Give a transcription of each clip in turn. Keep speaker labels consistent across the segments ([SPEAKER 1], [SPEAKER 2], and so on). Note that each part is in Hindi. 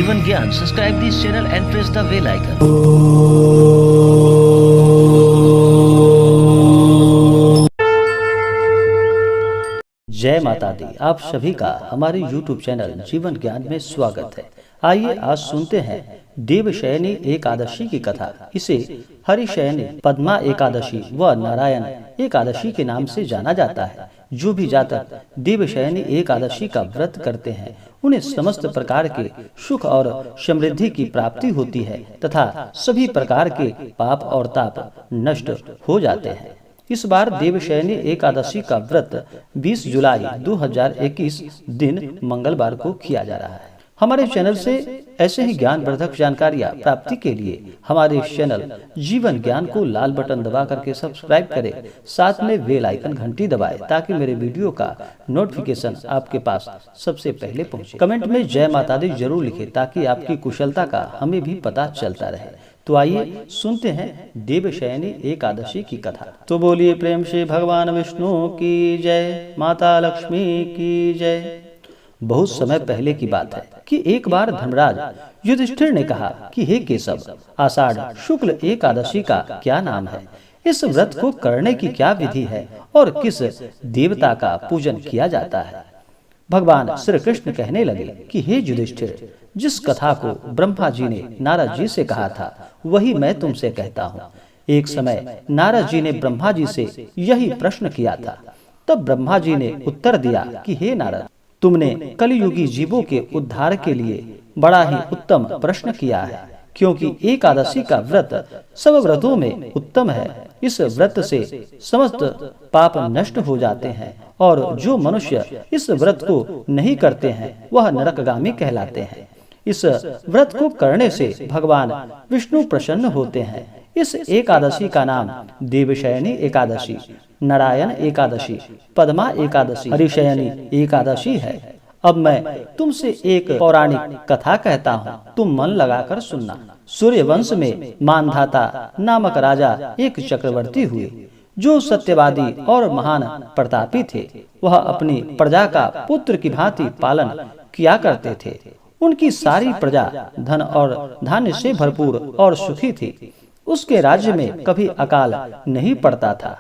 [SPEAKER 1] जीवन ज्ञान, subscribe this channel and press the bell icon.
[SPEAKER 2] जय माता दी। आप सभी का हमारे YouTube चैनल जीवन ज्ञान में स्वागत है। आइए आज सुनते हैं देवशयनी एकादशी की कथा। इसे हरिशयनी, पद्मा एकादशी व नारायण एकादशी के नाम से जाना जाता है। जो भी जातक देवशयनी एकादशी का व्रत करते हैं उन्हें समस्त प्रकार के सुख और समृद्धि की प्राप्ति होती है तथा सभी प्रकार के पाप और ताप नष्ट हो जाते हैं। इस बार देवशयनी एकादशी का व्रत 20 जुलाई 2021 दिन मंगलवार को किया जा रहा है। हमारे चैनल से ऐसे ही ज्ञानवर्धक जानकारियाँ प्राप्ति के लिए हमारे चैनल जीवन ज्ञान को लाल बटन दबा करके सब्सक्राइब करें, साथ में बेल आइकन घंटी दबाएं ताकि मेरे वीडियो का नोटिफिकेशन आपके पास सबसे पहले पहुंचे। कमेंट में जय माता दी जरूर लिखें ताकि आपकी कुशलता का हमें भी पता चलता रहे। तो आइए सुनते हैं देवशयनी एकादशी की कथा। तो बोलिए प्रेम से भगवान विष्णु की जय, माता लक्ष्मी की जय। बहुत समय पहले की बात है कि एक बार धर्मराज युधिष्ठिर ने कहा कि हे केशव, आषाढ़ शुक्ल एकादशी का क्या नाम है? इस व्रत को करने की क्या विधि है और किस देवता का पूजन किया जाता है? भगवान श्री कृष्ण कहने लगे कि हे युधिष्ठिर, जिस कथा को ब्रह्मा जी ने नारद जी से कहा था वही मैं तुमसे कहता हूँ। एक समय नारद जी ने ब्रह्मा जी से यही प्रश्न किया था। तब ब्रह्मा जी ने उत्तर दिया कि हे नारद, तुमने कलियुगी जीवों के उद्धार के लिए बड़ा ही उत्तम प्रश्न किया है, क्योंकि एकादशी का व्रत सब व्रतों में उत्तम है। इस व्रत से समस्त पाप नष्ट हो जाते हैं और जो मनुष्य इस व्रत को नहीं करते हैं वह नरकगामी कहलाते हैं। इस व्रत को करने से भगवान विष्णु प्रसन्न होते हैं। इस एकादशी का नाम देवशयनी एकादशी, नारायण एकादशी, पद्मा एकादशी, हरिशयनी एकादशी है। अब मैं तुमसे एक पौराणिक कथा कहता हूँ, तुम मन लगाकर सुनना। सूर्य वंश में मानधाता नामक राजा एक चक्रवर्ती हुए जो सत्यवादी और महान प्रतापी थे। वह अपनी प्रजा का पुत्र की भांति पालन किया करते थे। उनकी सारी प्रजा धन और धान्य से भरपूर और सुखी थी। उसके राज्य में कभी अकाल नहीं पड़ता था।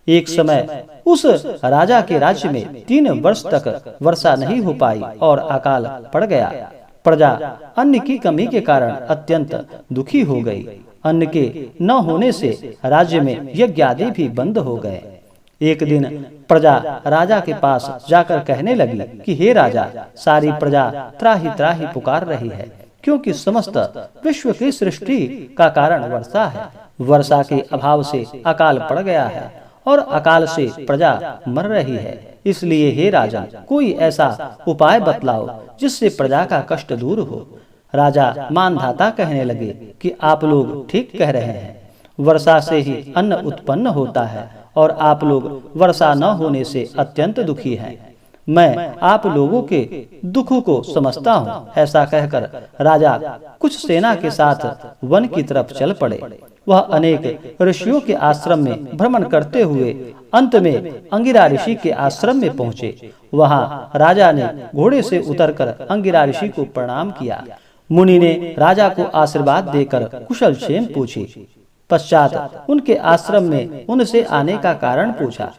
[SPEAKER 2] एक समय उस राजा के राज्य में 3 वर्ष तक वर्षा नहीं हो पाई और अकाल पड़ गया। प्रजा अन्न की कमी के कारण अत्यंत दुखी हो गई। अन्न के न होने से राज्य में यज्ञ आदि भी बंद हो गए। एक दिन प्रजा राजा के पास जाकर कहने लगी कि हे राजा, सारी प्रजा त्राही त्राही पुकार रही है, क्योंकि समस्त विश्व की सृष्टि का कारण वर्षा है। वर्षा के अभाव से अकाल पड़ गया है और अकाल से प्रजा मर रही है। इसलिए हे राजा, कोई ऐसा उपाय बतलाओ जिससे प्रजा का कष्ट दूर हो। राजा मानधाता कहने लगे कि आप लोग ठीक कह रहे हैं। वर्षा से ही अन्न उत्पन्न होता है और आप लोग वर्षा न होने से अत्यंत दुखी हैं। मैं आप लोगों के दुखों को समझता हूँ। ऐसा कहकर राजा कुछ सेना के साथ वन की तरफ चल पड़े। वह अनेक ऋषियों के आश्रम में भ्रमण करते हुए अंत में अंगिरा ऋषि के आश्रम में पहुँचे। वहाँ राजा ने घोड़े से उतरकर अंगिरा ऋषि को प्रणाम किया। मुनि ने राजा को आशीर्वाद देकर कुशल क्षेम पूछी। पश्चात उनके आश्रम में उनसे आने का कारण पूछा।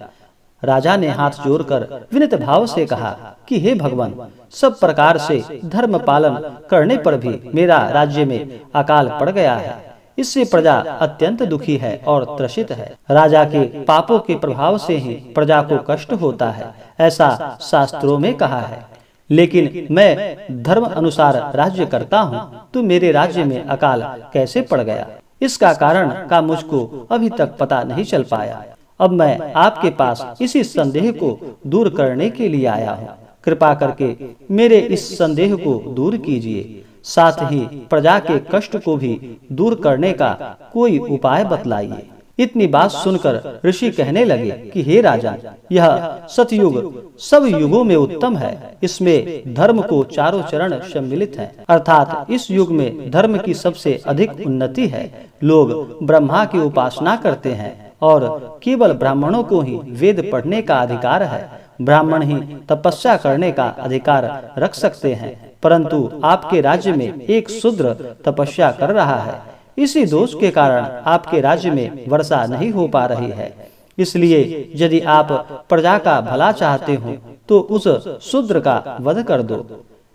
[SPEAKER 2] राजा ने हाथ जोड़कर विनीत भाव से कहा कि हे भगवान, सब प्रकार से धर्म पालन करने पर भी मेरा राज्य में अकाल पड़ गया है। इससे प्रजा अत्यंत दुखी है और त्रसित है। राजा के पापों के प्रभाव से ही प्रजा को कष्ट होता है, ऐसा शास्त्रों में कहा है। लेकिन मैं धर्म अनुसार राज्य करता हूँ, तो मेरे राज्य में अकाल कैसे पड़ गया? इसका कारण का मुझको अभी तक पता नहीं चल पाया। अब मैं आपके पास इसी संदेह को दूर करने के लिए आया हूँ। कृपा करके मेरे इस संदेह को दूर कीजिए, साथ ही प्रजा के कष्ट को भी दूर करने का कोई उपाय बतलाइए। इतनी बात सुनकर ऋषि कहने लगे कि हे राजा, यह सतयुग सब युगों में उत्तम है। इसमें धर्म को चारों चरण सम्मिलित हैं, अर्थात इस युग में धर्म की सबसे अधिक उन्नति है। लोग ब्रह्मा की उपासना करते हैं और केवल ब्राह्मणों को ही वेद पढ़ने का अधिकार है। ब्राह्मण ही तपस्या करने का अधिकार रख सकते हैं, परंतु आपके राज्य में एक शूद्र तपस्या कर रहा है। इसी दोष के कारण आपके राज्य में वर्षा नहीं हो पा रही है। इसलिए यदि आप प्रजा का भला चाहते हो तो उस शूद्र का वध कर दो।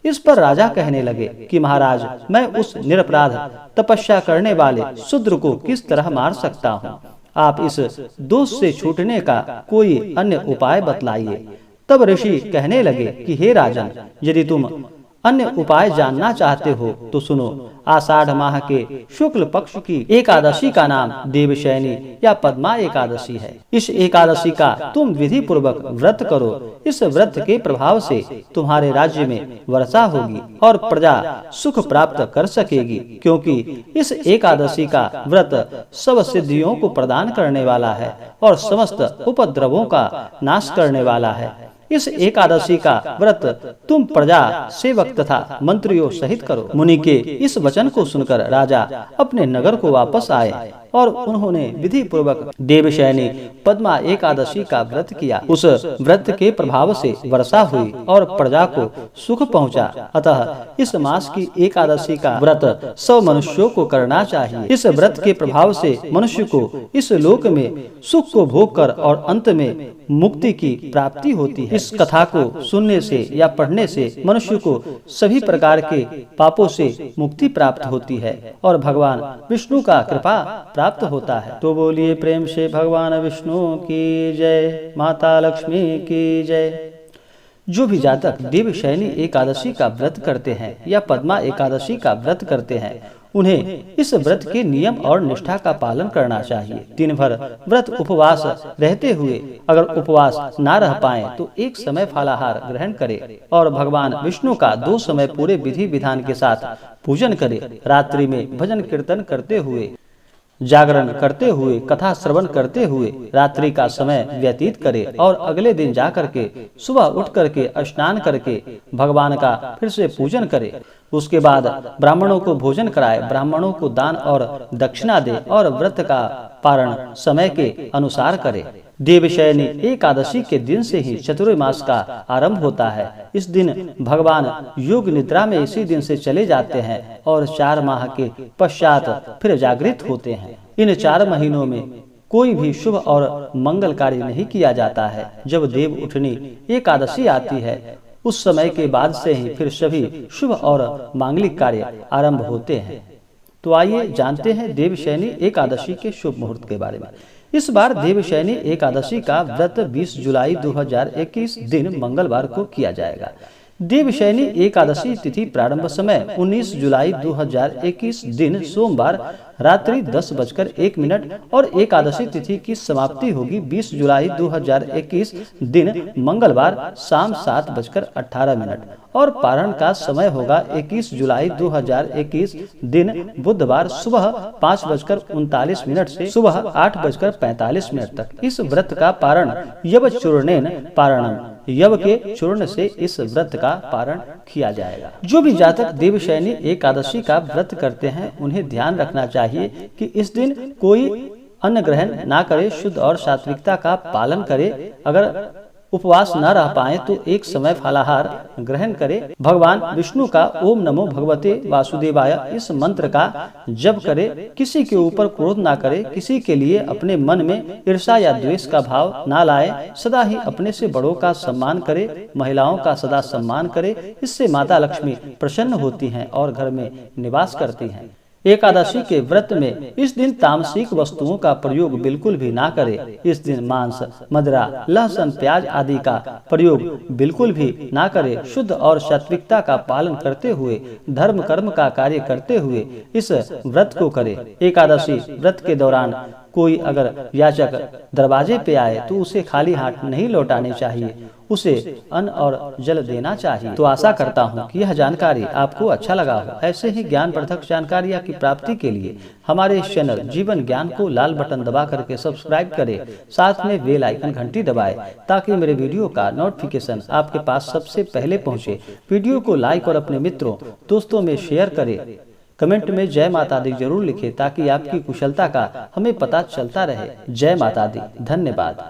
[SPEAKER 2] इस पर राजा कहने लगे कि महाराज, मैं उस निरपराध तपस्या करने वाले शूद्र को किस तरह मार सकता हूँ? आप इस दोष से छूटने का कोई अन्य उपाय बतलाइए। तब ऋषि कहने लगे कि हे राजन, यदि तुम अन्य उपाय जानना चाहते हो तो सुनो। आषाढ़ माह के शुक्ल पक्ष की एकादशी का नाम देवशयनी या पद्मा एकादशी है। इस एकादशी का तुम विधि पूर्वक व्रत करो। इस व्रत के प्रभाव से तुम्हारे राज्य में वर्षा होगी और प्रजा सुख प्राप्त कर सकेगी, क्योंकि इस एकादशी का व्रत सब सिद्धियों को प्रदान करने वाला है और समस्त उपद्रवों का नाश करने वाला है। इस एकादशी का व्रत तुम प्रजा, सेवक तथा मंत्रियों सहित करो। मुनि के इस वचन को सुनकर राजा अपने नगर को वापस आए और उन्होंने विधि पूर्वक देवशयनी पद्मा एकादशी का व्रत किया। उस व्रत के प्रभाव से वर्षा हुई और प्रजा को सुख पहुंचा। अतः इस मास की एकादशी का व्रत सब मनुष्यों को करना चाहिए। इस व्रत के प्रभाव से मनुष्य को इस लोक में सुख को भोग कर और अंत में मुक्ति की प्राप्ति होती है। इस कथा को सुनने से या पढ़ने से मनुष्य को सभी प्रकार के पापों से मुक्ति प्राप्त होती है और भगवान विष्णु का कृपा प्राप्त होता है। तो बोलिए प्रेम से भगवान विष्णु की जय, माता लक्ष्मी की जय। जो भी जातक देवशयनी एकादशी का व्रत करते हैं या पद्मा एकादशी का व्रत करते हैं, उन्हें इस व्रत के नियम और निष्ठा का पालन करना चाहिए। दिन भर व्रत उपवास रहते हुए अगर उपवास ना रह पाए तो एक समय फलाहार ग्रहण करे और भगवान विष्णु का 2 समय पूरे विधि विधान के साथ पूजन करे। रात्रि में भजन कीर्तन करते हुए, जागरण करते हुए, कथा श्रवण करते हुए रात्रि का समय व्यतीत करे और अगले दिन जाकर के सुबह उठ करके स्नान करके भगवान का फिर से पूजन करे। उसके बाद ब्राह्मणों को भोजन कराए, ब्राह्मणों को दान और दक्षिणा दे और व्रत का पारण समय के अनुसार करे। देवशयनी एकादशी के दिन से ही चतुर्मास का आरंभ होता है। इस दिन भगवान योग निद्रा में इसी दिन से चले जाते हैं और 4 माह के पश्चात फिर जागृत होते हैं। इन 4 महीनों में कोई भी शुभ और मंगल कार्य नहीं किया जाता है। जब देव उठनी एकादशी आती है उस समय के बाद से ही फिर सभी शुभ और मांगलिक कार्य आरंभ होते हैं। तो आइए जानते हैं देवशयनी एकादशी के शुभ मुहूर्त के बारे में। इस बार देवशयनी एकादशी का व्रत 20 जुलाई 2021 दिन मंगलवार को किया जाएगा। देवशयनी एकादशी तिथि प्रारंभ समय 19 जुलाई 2021 दिन सोमवार रात्रि 10:01 और एकादशी तिथि की समाप्ति होगी 20 जुलाई 2021 दिन मंगलवार शाम 7:18 और पारण का समय होगा 21 जुलाई 2021 दिन बुधवार सुबह 5:39 से सुबह 8:45 तक। इस व्रत का पारण यव चूर्णेन पारणम, यव के चूर्ण से इस व्रत का पारण किया जाएगा। जो भी जातक देवशयनी एकादशी का व्रत करते हैं उन्हें ध्यान रखना चाहिए कि इस दिन कोई अन्न ग्रहण ना करे, शुद्ध और सात्विकता का पालन करे। अगर उपवास न रह पाए तो एक समय फलाहार ग्रहण करे। भगवान विष्णु का ओम नमो भगवते वासुदेवाय इस मंत्र का जप करे। किसी के ऊपर क्रोध ना करे, किसी के लिए अपने मन में ईर्ष्या या द्वेष का भाव ना लाए। सदा ही अपने से बड़ों का सम्मान करे, महिलाओं का सदा सम्मान करे। इससे माता लक्ष्मी प्रसन्न होती हैं और घर में निवास करती हैं। एकादशी के व्रत में इस दिन तामसिक वस्तुओं का प्रयोग बिल्कुल भी ना करें। इस दिन मांस, मदिरा, लहसुन, प्याज आदि का प्रयोग बिल्कुल भी ना करें। शुद्ध और सात्विकता का पालन करते हुए धर्म कर्म का कार्य करते हुए इस व्रत को करें। एकादशी व्रत के दौरान कोई अगर याचक दरवाजे पे आए तो उसे खाली हाथ नहीं लौटाने चाहिए, उसे अन्न और जल देना चाहिए। तो आशा करता हूँ कि यह जानकारी आपको अच्छा लगा हो। ऐसे ही ज्ञानवर्धक जानकारियाँ की प्राप्ति के लिए हमारे इस चैनल जीवन ज्ञान को लाल बटन दबा करके सब्सक्राइब करें, साथ में बेल आइकन घंटी दबाएं ताकि मेरे वीडियो का नोटिफिकेशन आपके पास सबसे पहले पहुँचे। वीडियो को लाइक और अपने मित्रों दोस्तों में शेयर करें। कमेंट में जय माता दी जरूर लिखें ताकि आपकी कुशलता का हमें पता चलता रहे। जय माता दी। धन्यवाद।